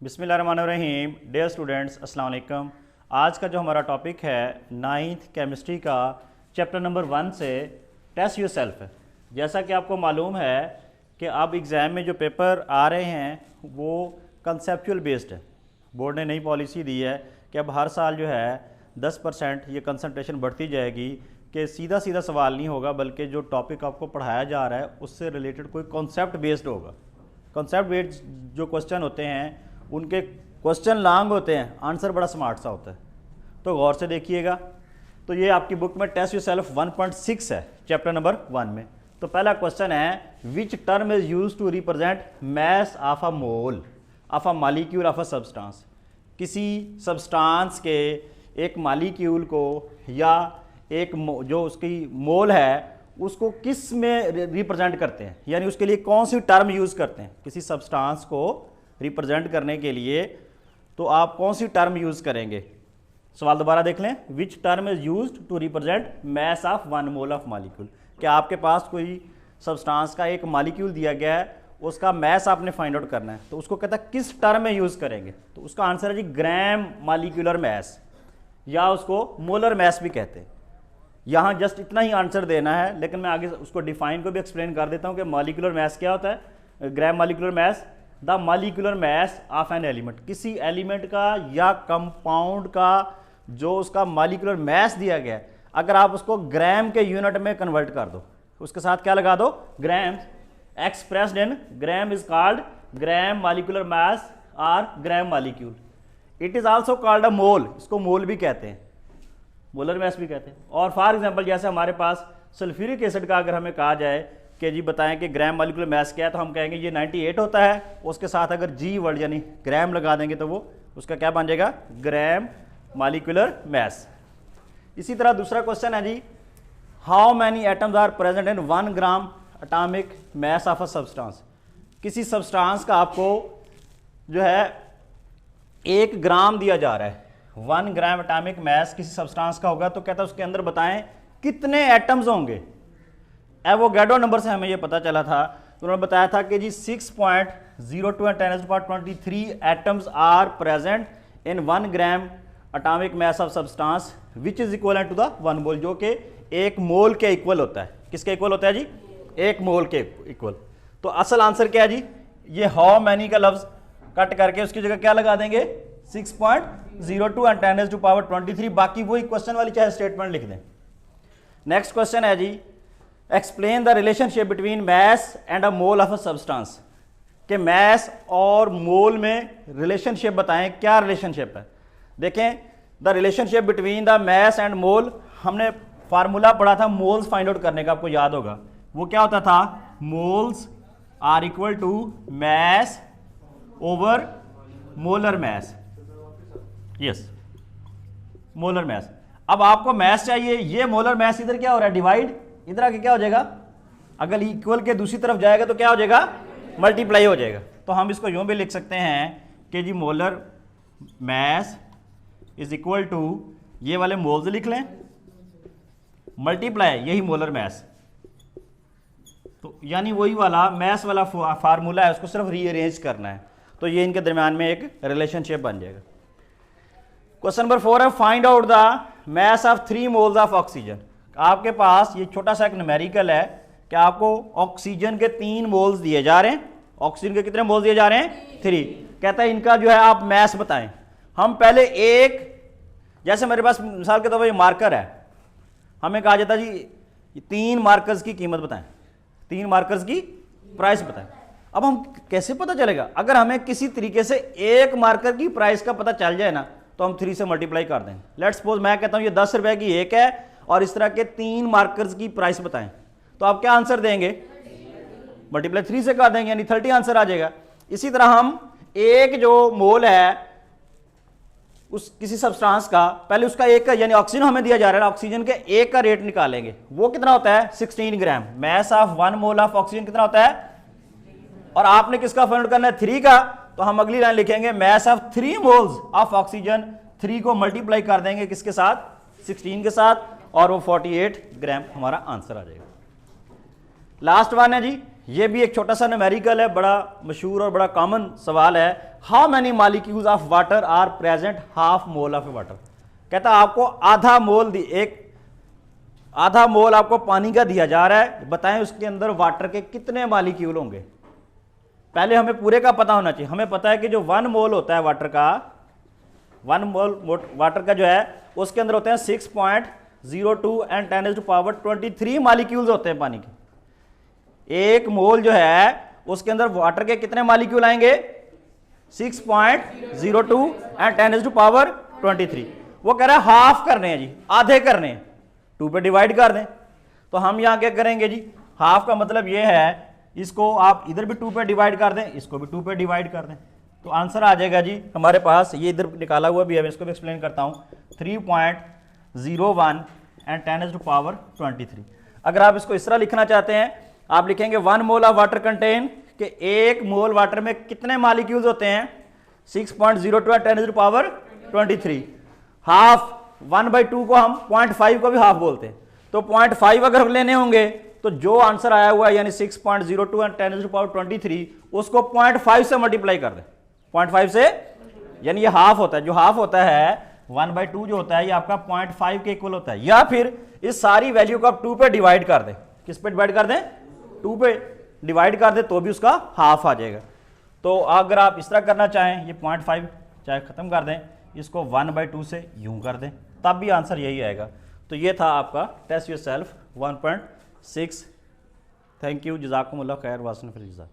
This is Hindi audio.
बिस्मिल्लाहिर्रहमानिर्रहीम। डियर स्टूडेंट्स, अस्सलाम वालेकुम। आज का जो हमारा टॉपिक है 9th केमिस्ट्री का चैप्टर नंबर 1 से टेस्ट योर सेल्फ है। जैसा कि आपको मालूम है कि अब एग्ज़ाम में जो पेपर आ रहे हैं वो कंसेप्चुअल बेस्ड है। बोर्ड ने नई पॉलिसी दी है कि अब हर साल जो है 10% ये कंसंट्रेशन बढ़ती जाएगी कि सीधा सीधा सवाल नहीं होगा, बल्कि जो टॉपिक आपको पढ़ाया जा रहा है उससे रिलेटेड कोई कॉन्सेप्ट बेस्ड होगा। कॉन्सेप्ट बेस्ड जो क्वेश्चन होते हैं उनके क्वेश्चन लॉन्ग होते हैं, आंसर बड़ा स्मार्ट सा होता है, तो गौर से देखिएगा। तो ये आपकी बुक में टेस्ट योरसेल्फ 1.6 है चैप्टर नंबर 1 में। तो पहला क्वेश्चन है which term is use to represent mass of a mole of a molecule of a substance. किसी सब्सटेंस के एक मॉलिक्यूल को या एक जो उसकी मोल है उसको किस में रिप्रेजेंट करते हैं, यानी उसके लिए कौन सी टर्म यूज़ करते हैं। किसी सब्सटेंस को रिप्रेजेंट करने के लिए तो आप कौन सी टर्म यूज़ करेंगे। सवाल दोबारा देख लें। Which term is used to represent mass of 1 mole of molecule. क्या आपके पास कोई सब्सटेंस का एक मॉलिक्यूल दिया गया है, उसका मैस आपने फाइंड आउट करना है, तो उसको कहता है किस टर्म में यूज़ करेंगे। तो उसका आंसर है जी ग्राम मॉलिक्यूलर मैस, या उसको मोलर मैस भी कहते हैं। यहाँ जस्ट इतना ही आंसर देना है, लेकिन मैं आगे उसको डिफाइन को भी एक्सप्लेन कर देता हूँ कि मॉलिक्यूलर मैस क्या होता है। Gram molecular mass the molecular mass of an element, किसी एलिमेंट का या कंपाउंड का जो उसका मॉलिक्यूलर मैस दिया गया है, अगर आप उसको ग्राम के यूनिट में कन्वर्ट कर दो, उसके साथ क्या लगा दो gram, expressed in gram is called gram molecular mass और gram molecule. It is also called a mole, इसको मोल भी कहते हैं, मोलर मैस भी कहते हैं। और फॉर एग्जांपल जैसे हमारे पास सल्फ्यूरिक एसिड का अगर हमें कहा जाए कि जी बताएं कि ग्राम मॉलिक्यूलर मैस क्या है, तो हम कहेंगे ये 98 होता है। उसके साथ अगर जी वर्ड यानी ग्राम लगा देंगे तो वो उसका क्या बन जाएगा ग्राम मॉलिक्यूलर मैस। इसी तरह दूसरा क्वेश्चन है जी how many atoms are present in 1 gram atomic mass of a substance. किसी सब्सटेंस का आपको जो है 1 ग्राम दिया जा रहा है, 1 ग्राम एटॉमिक मैस किसी सब्सटेंस का होगा, तो कहता है उसके अंदर बताएं कितने एटम्स होंगे। एवोगैड्रो नंबर से हमें ये पता चला था, तो उन्होंने बताया था कि जी 6.02 × 10⁻23 atoms are present in 1 gram atomic mass of substance which is equal to the 1 mole, जो कि 1 मोल के इक्वल होता है। किसके इक्वल होता है जी 1 मोल के इक्वल। तो असल आंसर क्या है जी, ये हाउ मैनी का लफ्ज कट करके उसकी जगह क्या लगा देंगे 6.02 × 10⁻23, बाकी वही क्वेश्चन वाली चाहे स्टेटमेंट लिख दें। नेक्स्ट क्वेश्चन है जी explain the relationship between mass and a mole of a substance. कि मैस और मोल में रिलेशनशिप बताएं, क्या रिलेशनशिप है। देखें the relationship between the mass and mole, हमने फार्मूला पढ़ा था मोल्स फाइंड आउट करने का, आपको याद होगा। वो क्या होता था, moles are equal to mass over molar mass. Yes, molar mass. अब आपको मैस चाहिए, ये मोलर मैस इधर क्या हो रहा है डिवाइड, इधर आके क्या हो जाएगा, अगर इक्वल के दूसरी तरफ जाएगा तो क्या हो जाएगा मल्टीप्लाई हो जाएगा। तो हम इसको यूं भी लिख सकते हैं कि जी molar mass is equal to, ये वाले मोल्स लिख लें, मल्टीप्लाई यही मोलर मैस। तो यानी वही वाला मैस वाला फार्मूला है, उसको सिर्फ रीअरेंज करना है, तो ये इनके दरमियान में एक रिलेशनशिप बन जाएगा। क्वेश्चन नंबर 4 है find out the mass of 3 moles of oxygen. आपके पास ये छोटा सा एक न्यूमेरिकल है कि आपको ऑक्सीजन के 3 मोल्स दिए जा रहे हैं। ऑक्सीजन के कितने मोल्स दिए जा रहे हैं 3। कहता है इनका जो है आप मैस बताएं। हम पहले एक, जैसे मेरे पास मिसाल के तौर पर ये मार्कर है, हमें कहा जाता जी 3 मार्कर्स की कीमत बताएं, 3 मार्कर्स की प्राइस बताएं। अब हम कैसे पता चलेगा, अगर हमें किसी तरीके से एक मार्कर की प्राइस का पता चल जाए ना, तो हम 3 से मल्टीप्लाई कर दें। लेट्स सपोज मैं कहता हूं ये 10 रुपए की एक है और इस तरह के 3 मार्कर्स की प्राइस बताएं, तो आप क्या आंसर देंगे, मल्टीप्लाई 3 से कर देंगे, यानी 30 आंसर आ जाएगा। इसी तरह हम एक जो मोल है उस किसी सब्सटेंस का, पहले उसका एक का यानी ऑक्सीजन हमें दिया जा रहा है, ऑक्सीजन के एक का रेट निकालेंगे, वो कितना होता है 16 gram. Mass of 1 mole of oxygen कितना होता है, और आपने किसका फाइंड करना है 3 का, तो हम अगली लाइन लिखेंगे mass of 3 moles of oxygen, 3 को मल्टीप्लाई कर देंगे किसके साथ 16 के साथ, और वो 48 ग्राम हमारा आंसर आ जाएगा। लास्ट वन है जी ये भी एक छोटा सा न्यूमेरिकल है, बड़ा मशहूर और बड़ा कॉमन सवाल है। How many molecules of water are present half mole of water. कहता आपको आधा मोल आपको पानी का दिया जा रहा है, बताएं उसके अंदर वाटर के कितने मॉलिक्यूल होंगे। पहले हमें पूरे का पता होना चाहिए। हमें पता है कि जो 1 मोल होता है वाटर का, 1 मोल वाटर का जो है उसके अंदर होते हैं 6.02 एंड 10⁻23 मॉलिक्यूल्स होते हैं पानी के। एक मोल जो है उसके अंदर वाटर के कितने मॉलिक्यूल आएंगे? 6.02 एंड 10⁻23। वो कह रहा है हाफ करने हैं जी, आधे करने हैं, 2 पे डिवाइड कर दें। तो हम यहां क्या करेंगे जी, हाफ का मतलब ये है इसको आप इधर भी 2 पे डिवाइड कर दें, इसको भी 2 पे डिवाइड कर दें, तो आंसर आ जाएगा जी हमारे पास। ये इधर निकाला हुआ भी है, मैं इसको भी एक्सप्लेन करता हूं। 3.01 एंड 10⁻23। अगर आप इसको इस तरह लिखना चाहते हैं, आप लिखेंगे 1 मोल ऑफ वाटर कंटेन के 1 मोल वाटर में कितने मॉलिक्यूल्स होते हैं? 6.02 एंड 10⁻23। हाफ 1/2 को हम 0.5 को भी हाफ बोलते हैं, तो 0.5 अगर लेने होंगे तो जो आंसर आया हुआ है यानी 6.02 एंड 10⁻23 उसको 0.5 से मल्टीप्लाई कर दें। 0.5 से, यानी ये हाफ होता है। जो हाफ होता है 1/2 जो होता है ये आपका 0.5 के इक्वल होता है। या फिर इस सारी वैल्यू को आप 2 पे डिवाइड कर दें। किस पे डिवाइड कर दें? 2 पे डिवाइड कर दें तो भी उसका हाफ आ जाएगा। तो अगर आप इस तरह करना चाहें, ये 0.5 चाहे खत्म कर दें, इसको 1/2 से यूं कर दें, तब भी आंसर यही आएगा। तो ये था आपका टेस्ट योरसेल्फ 1.6। थैंक यू, जज़ाकुमुल्लाह खैर, वासन फिल जज़ा।